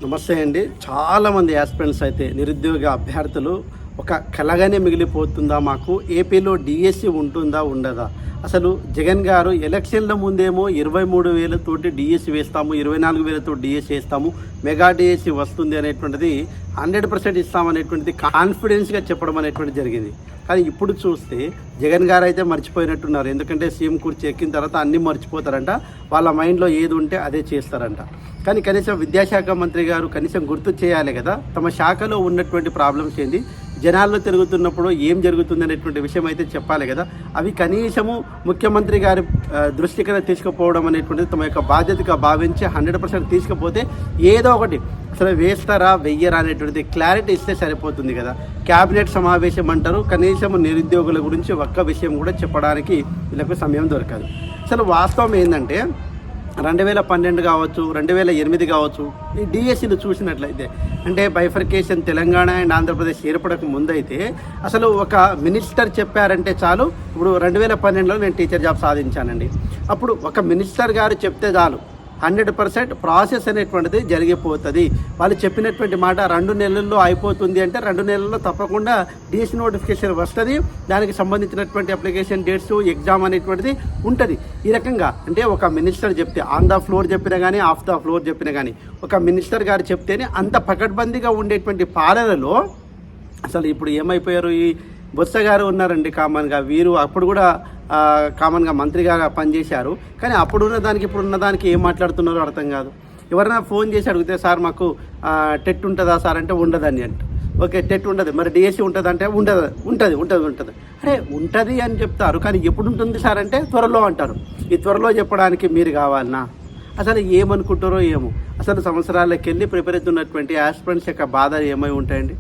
నమస్తే అండి. చాలామంది యాస్పిరెంట్స్ అయితే నిరుద్యోగ అభ్యర్థులు ఒక కలగానే మిగిలిపోతుందా, మాకు ఏపీలో డిఎస్సి ఉంటుందా ఉండదా, అసలు జగన్ గారు ఎలక్షన్ల ముందేమో 23,000తోటి డిఎస్సి వేస్తాము, 24,000తో డిఎస్సి వేస్తాము, మెగా డిఎస్సి వస్తుంది అనేటువంటిది 100% ఇస్తామనేటువంటిది కాన్ఫిడెన్స్గా చెప్పడం అనేటువంటిది జరిగింది. కానీ ఇప్పుడు చూస్తే జగన్ గారు అయితే మర్చిపోయినట్టున్నారు. ఎందుకంటే సీఎం కుర్చీ ఎక్కిన తర్వాత అన్నీ మర్చిపోతారంట, వాళ్ళ మైండ్లో ఏది ఉంటే అదే చేస్తారంట. కానీ కనీసం విద్యాశాఖ మంత్రి గారు కనీసం గుర్తు చేయాలి కదా, తమ శాఖలో ఉన్నటువంటి ప్రాబ్లమ్స్ ఏంది, జనాల్లో తిరుగుతున్నప్పుడు ఏం జరుగుతుంది అనేటువంటి విషయం అయితే చెప్పాలి కదా. అవి కనీసము ముఖ్యమంత్రి గారి దృష్టికి తీసుకుపోవడం అనేటువంటిది తమ యొక్క బాధ్యతగా భావించి 100% తీసుకుపోతే ఏదో ఒకటి అసలు వేస్తారా వెయ్యరా అనేటువంటిది క్లారిటీ ఇస్తే సరిపోతుంది కదా. క్యాబినెట్ సమావేశం అంటారు, కనీసం నిరుద్యోగుల గురించి ఒక్క విషయం కూడా చెప్పడానికి వీళ్ళకు సమయం దొరకదు. అసలు వాస్తవం ఏంటంటే 2012 కావచ్చు, 2008 కావచ్చు, ఈ డిఎస్సిలు చూసినట్లయితే అంటే బైఫర్కేషన్ తెలంగాణ అండ్ ఆంధ్రప్రదేశ్ ఏర్పడక ముందైతే అసలు ఒక మినిస్టర్ చెప్పారంటే చాలు. ఇప్పుడు 2012లో నేను టీచర్ జాబ్ సాధించానండి. అప్పుడు ఒక మినిస్టర్ గారు చెప్తే చాలు 100% ప్రాసెస్ అనేటువంటిది జరిగిపోతుంది. వాళ్ళు చెప్పినటువంటి మాట 2 నెలల్లో అయిపోతుంది అంటే 2 నెలల్లో తప్పకుండా డిఎస్సి నోటిఫికేషన్ వస్తుంది. దానికి సంబంధించినటువంటి అప్లికేషన్ డేట్స్, ఎగ్జామ్ అనేటువంటిది ఉంటుంది. ఈ రకంగా అంటే ఒక మినిస్టర్ చెప్తే ఆన్ ద ఫ్లోర్ చెప్పినా కానీ, ఆఫ్ ద ఫ్లోర్ చెప్పినా కానీ, ఒక మినిస్టర్ గారు చెప్తేనే అంత పకడ్బందీగా ఉండేటువంటి పాలనలో అసలు ఇప్పుడు ఏమైపోయారు, ఈ బొత్స గారు ఉన్నారండి కామన్గా. వీరు అప్పుడు కూడా కామన్గా మంత్రిగా పనిచేశారు. కానీ అప్పుడున్న దానికి ఇప్పుడున్న దానికి ఏం మాట్లాడుతున్నారో అర్థం కాదు. ఎవరైనా ఫోన్ చేసి అడిగితే సార్ మాకు టెట్ ఉంటుందా సార్ అంటే ఉండదని అంట. ఓకే, టెట్ ఉండదు, మరి డిఎస్సి ఉంటుంది అంటే ఉంటుంది. అరే ఉంటుంది అని చెప్తారు, కానీ ఎప్పుడు ఉంటుంది సార్ అంటే త్వరలో అంటారు. ఈ త్వరలో చెప్పడానికి మీరు కావాలనా? అసలు ఏమనుకుంటారో ఏమో. అసలు సంవత్సరాలకు వెళ్ళి ప్రిపేర్ అవుతున్నటువంటి యాస్పిరెంట్స్ యొక్క బాధ ఏమై ఉంటాయండి.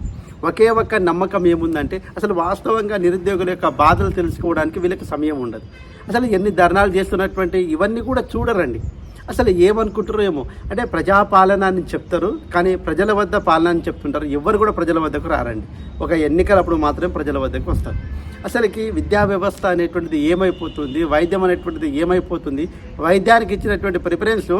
ఒకే ఒక్క నమ్మకం ఏముందంటే అసలు వాస్తవంగా నిరుద్యోగుల యొక్క బాధలు తెలుసుకోవడానికి వీళ్ళకి సమయం ఉండదు. అసలు ఎన్ని ధర్నాలు చేస్తున్నటువంటి ఇవన్నీ కూడా చూడరండి. అసలు ఏమనుకుంటారో ఏమో. అంటే ప్రజాపాలన అని చెప్తారు, కానీ ప్రజల వద్ద పాలన అని చెప్తుంటారు. ఎవరు కూడా ప్రజల వద్దకు రారండి. ఒక ఎన్నికలప్పుడు మాత్రమే ప్రజల వద్దకు వస్తారు. అసలుకి విద్యా వ్యవస్థ అనేటువంటిది ఏమైపోతుంది, వైద్యం అనేటువంటిది ఏమైపోతుంది. వైద్యానికి ఇచ్చినటువంటి ప్రిఫరెన్స్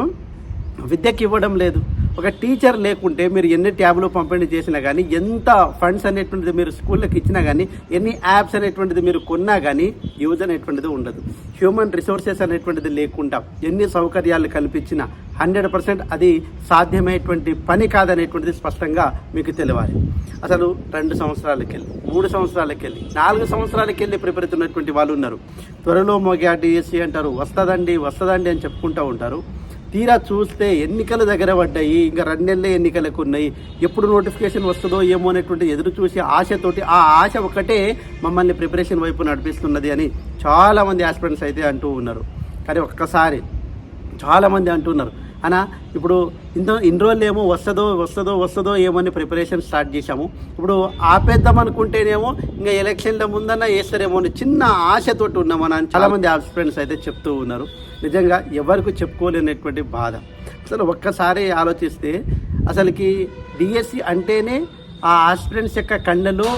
విద్యకి ఇవ్వడం లేదు. ఒక టీచర్ లేకుంటే మీరు ఎన్ని ట్యాబ్లు పంపిణీ చేసినా కానీ, ఎంత ఫండ్స్ అనేటువంటిది మీరు స్కూళ్ళకి ఇచ్చినా కానీ, ఎన్ని యాప్స్ అనేటువంటిది మీరు కొన్నా కానీ యూజ్ అనేటువంటిది ఉండదు. హ్యూమన్ రిసోర్సెస్ అనేటువంటిది లేకుండా ఎన్ని సౌకర్యాలు కల్పించినా 100% అది సాధ్యమయ్యేటువంటి పని కాదనేటువంటిది స్పష్టంగా మీకు తెలియాలి. అసలు 2 సంవత్సరాలకి వెళ్ళి, 3 సంవత్సరాలకి వెళ్ళి, 4 సంవత్సరాలకి వెళ్ళి ప్రిపేర్ అవుతున్నటువంటి వాళ్ళు ఉన్నారు. త్వరలో మోగా డిఎస్సి అంటారు, వస్తుందండి అని చెప్పుకుంటూ ఉంటారు. తీరా చూస్తే ఎన్నికలు దగ్గర పడ్డాయి, ఇంకా 2 నెలలే ఎన్నికలకు ఉన్నాయి. ఎప్పుడు నోటిఫికేషన్ వస్తుందో ఏమో అనేటువంటి ఎదురు చూసి ఆశతోటి, ఆ ఆశ ఒకటే మమ్మల్ని ప్రిపరేషన్ వైపు నడిపిస్తున్నది అని చాలామంది ఆస్పిరెంట్స్ అయితే అంటూ ఉన్నారు. కానీ ఒక్కసారి చాలామంది అంటున్నారు అన్న, ఇప్పుడు ఇన్ని రోజులు ఏమో వస్తుందో ఏమో అని ప్రిపరేషన్ స్టార్ట్ చేశాము, ఇప్పుడు ఆపేద్దాం అనుకుంటేనేమో ఇంకా ఎలక్షన్ల ముందన్నా వేస్తారేమో అని చిన్న ఆశతోటి ఉన్నామని చాలామంది ఆస్పిరెంట్స్ అయితే చెప్తూ ఉన్నారు. నిజంగా ఎవరికి చెప్పుకోలేనటువంటి బాధ. అసలు ఒక్కసారి ఆలోచిస్తే అసలుకి డిఎస్సి అంటేనే ఆ ఆస్పిరెంట్స్ యొక్క కళ్ళలో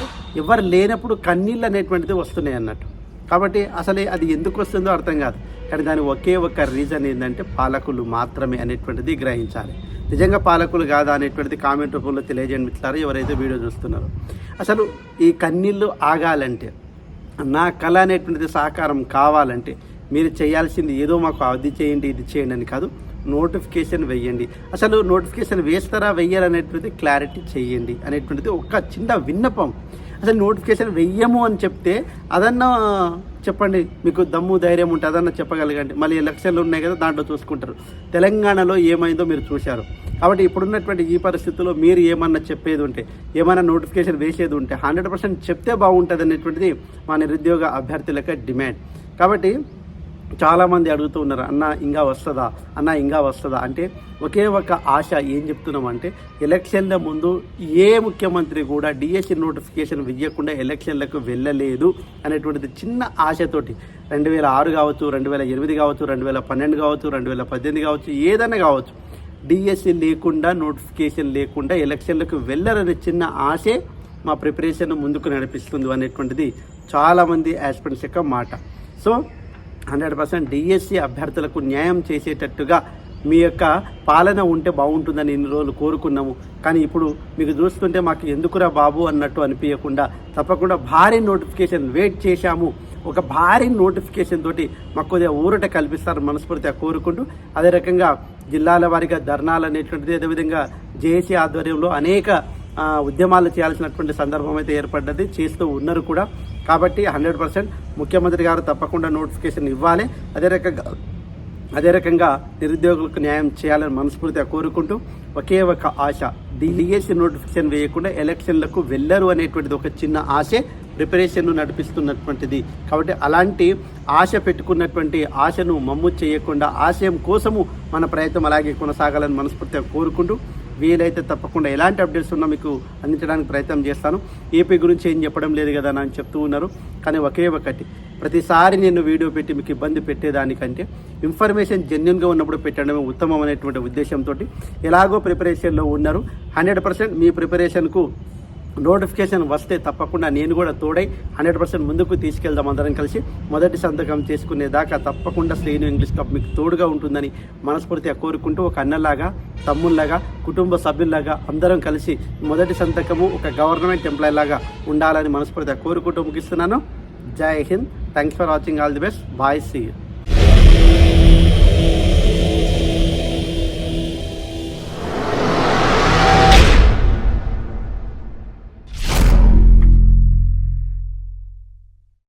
ఎవరు లేనప్పుడు కన్నీళ్ళు అనేటువంటిది వస్తున్నాయి అన్నట్టు. కాబట్టి అసలు అది ఎందుకు వస్తుందో అర్థం కాదు. కానీ దాని ఒకే ఒక్క రీజన్ ఏంటంటే పాలకులు మాత్రమే అనేటువంటిది గ్రహించాలి. నిజంగా పాలకులు కాదా అనేటువంటిది కామెంట్ రూపంలో తెలియజేయండి మిత్రులారా, ఎవరైతే వీడియో చూస్తున్నారో. అసలు ఈ కన్నీళ్ళు ఆగాలంటే, నా కళ అనేటువంటిది సాకారం కావాలంటే మీరు చేయాల్సింది ఏదో మాకు అది చేయండి ఇది చేయండి అని కాదు, నోటిఫికేషన్ వెయ్యండి. అసలు నోటిఫికేషన్ వేస్తారా వెయ్యరు అనేటువంటిది క్లారిటీ చేయండి అనేటువంటిది ఒక చిన్న విన్నపం. అసలు నోటిఫికేషన్ వెయ్యము అని చెప్తే అదన్నా చెప్పండి, మీకు దమ్ము ధైర్యం ఉంటే అదన్నా చెప్పగలగండి. మళ్ళీ ఎలక్షన్లు ఉన్నాయి కదా, దాంట్లో చూసుకుంటారు. తెలంగాణలో ఏమైందో మీరు చూశారు. కాబట్టి ఇప్పుడున్నటువంటి ఈ పరిస్థితుల్లో మీరు ఏమన్నా చెప్పేది ఉంటే, ఏమైనా నోటిఫికేషన్ వేసేది ఉంటే 100% చెప్తే బాగుంటుంది అనేటువంటిది మా నిరుద్యోగ అభ్యర్థులకే డిమాండ్. కాబట్టి చాలామంది అడుగుతూ ఉన్నారు, అన్న ఇంకా వస్తుందా అంటే ఒకే ఒక ఆశ. ఏం చెప్తున్నామంటే ఎలక్షన్ల ముందు ఏ ముఖ్యమంత్రి కూడా డిఎస్సి నోటిఫికేషన్ వెయ్యకుండా ఎలక్షన్లకు వెళ్ళలేదు అనేటువంటిది చిన్న ఆశతోటి 2006 కావచ్చు, 2008 కావచ్చు, 2012 కావచ్చు, 2018 కావచ్చు, ఏదైనా కావచ్చు, డిఎస్సి లేకుండా నోటిఫికేషన్ లేకుండా ఎలక్షన్లకు వెళ్ళరనే చిన్న ఆశే మా ప్రిపరేషన్ ముందుకు నడిపిస్తుంది అనేటువంటిది చాలామంది యాస్పిరెంట్స్ యొక్క మాట. సో 100% డిఎస్సి అభ్యర్థులకు న్యాయం చేసేటట్టుగా మీ యొక్క పాలన ఉంటే బాగుంటుందని ఇన్ని రోజులు కోరుకున్నాము. కానీ ఇప్పుడు మీకు చూస్తుంటే మాకు ఎందుకురా బాబు అన్నట్టు అనిపించకుండా తప్పకుండా భారీ నోటిఫికేషన్ వెయిట్ చేశాము. ఒక భారీ నోటిఫికేషన్ తోటి మాకు కొద్దిగా ఊరట కల్పిస్తారని మనస్ఫూర్తిగా కోరుకుంటూ, అదే రకంగా జిల్లాల వారీగా ధర్నాలు అనేటువంటిది, అదేవిధంగా జేఏసీ ఆధ్వర్యంలో అనేక ఉద్యమాలు చేయాల్సినటువంటి సందర్భం అయితే ఏర్పడ్డది, చేస్తూ ఉన్నారు కూడా. కాబట్టి 100% ముఖ్యమంత్రి గారు తప్పకుండా నోటిఫికేషన్ ఇవ్వాలి. అదే రకంగా నిరుద్యోగులకు న్యాయం చేయాలని మనస్ఫూర్తిగా కోరుకుంటూ, ఒకే ఒక ఆశ, డిఎస్సి నోటిఫికేషన్ వేయకుండా ఎలక్షన్లకు వెళ్ళరు అనేటువంటిది ఒక చిన్న ఆశే ప్రిపరేషన్ నడిపిస్తున్నటువంటిది. కాబట్టి అలాంటి ఆశ పెట్టుకున్నటువంటి ఆశను మమ్ము చేయకుండా ఆశయం కోసము మన ప్రయత్నం అలాగే కొనసాగాలని మనస్ఫూర్తిగా కోరుకుంటూ, వీలైతే తప్పకుండా ఎలాంటి అప్డేట్స్ ఉన్నా మీకు అందించడానికి ప్రయత్నం చేస్తాను. ఏపీ గురించి ఏం చెప్పడం లేదు కదా అని చెప్తూ ఉన్నారు. కానీ ఒకే ఒకటి, ప్రతిసారి నేను వీడియో పెట్టి మీకు ఇబ్బంది పెట్టేదానికంటే ఇన్ఫర్మేషన్ జెన్యున్గా ఉన్నప్పుడు పెట్టడమే ఉత్తమం అనేటువంటి ఉద్దేశంతో ఎలాగో ప్రిపరేషన్లో ఉన్నారు. 100% మీ ప్రిపరేషన్కు నోటిఫికేషన్ వస్తే తప్పకుండా నేను కూడా తోడై 100% ముందుకు తీసుకెళ్దాం. అందరం కలిసి మొదటి సంతకం చేసుకునేదాకా తప్పకుండా శ్రేణు ఇంగ్లీష్ క్లబ్ మీకు తోడుగా ఉంటుందని మనస్ఫూర్తిగా కోరుకుంటూ, ఒక అన్నలాగా, తమ్ముళ్ళలాగా, కుటుంబ సభ్యుల్లాగా అందరం కలిసి మొదటి సంతకము ఒక గవర్నమెంట్ ఎంప్లాయీ లాగా ఉండాలని మనస్ఫూర్తిగా కోరుకుంటూ ముగిస్తున్నాను. Jai Hind. Thanks for watching. All the best. Bye. See you.